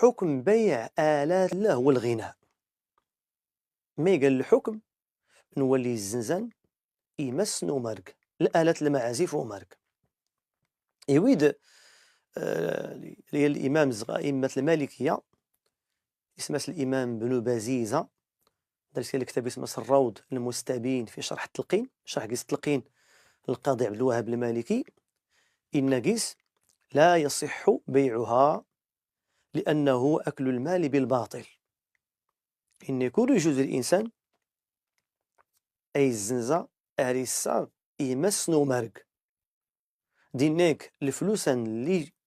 حكم بيع آلات الله هو الغناء. مي قال الحكم نولي الزنزان يمس نومارك الآلات المعازف ومارك يويد. الإمام زغا أئمة المالكية اسمه الإمام بن بزيزة درس كتاب اسمه الروض المستبين في شرح التلقين، شرح قيس التلقين للقاضي عبد الوهاب المالكي. إن قيس لا يصح بيعها لأنه أكل المال بالباطل. إن يكون يجوز الإنسان أي الزنزة أري الصاغ يمس نومارك دينيك الفلوسان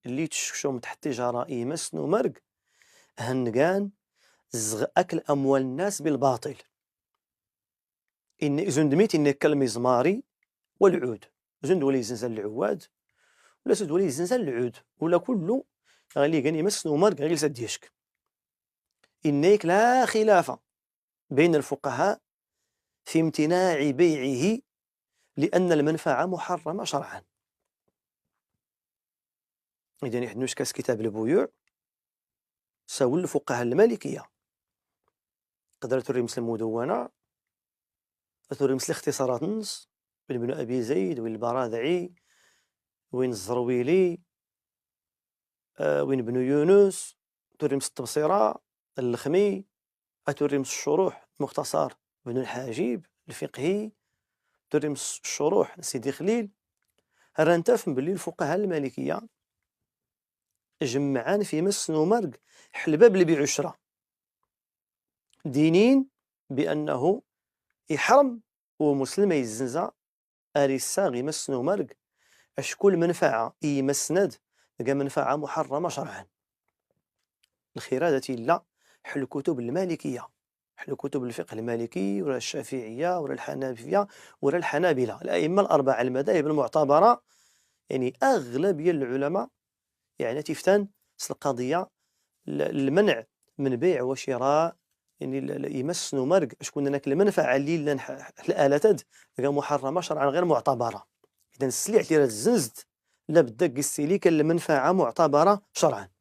اللي تشكشهم تحت التجارة يمس نومارك هنقان زغ أكل أموال الناس بالباطل. إن زندميت إن كلمة زماري والعود زند ولي زنزان العواد ولا زند ولي زنزان العود ولا كله غالي كان يمس نومارك غير سد يشك. إنيك لا خلاف بين الفقهاء في امتناع بيعه لأن المنفعة محرمة شرعا. إذا نحن كاس كتاب البيوع ساول الفقهاء المالكية قدر توري مثل المدونة، توري مثل اختصارات النص بن ابن أبي زيد وين البراذعي وين الزرويلي وين ابن يونس، توري مثل التبصرة اللخمي، توري مثل الشروح مختصر ابن الحاجب الفقهي، توري مثل الشروح سيدي خليل. راه نتفهم باللي الفقهاء المالكية جمعان في مس نومارك حل باب البيع والشراء دينين بأنه يحرم ومسلم يزنزا أري الساغ يمس نومارك أشكل منفعة يمسند لقى منفعة محرمة شرعا. الخيرادة لا حل كتب المالكية، حل كتب الفقه المالكي ولا الشافعية ولا الحنفية ولا الحنابلة، الأئمة الأربعة المذاهب المعتبرة. يعني أغلبية العلماء يعني تفتن القضية المنع من بيع وشراء يعني يمس نومارك شكون هناك المنفعة اللي الآلات محرمة شرعا غير معتبرة. إذا السلع اللي زنزت لا بد قسيلي كان المنفعة معتبرة شرعا.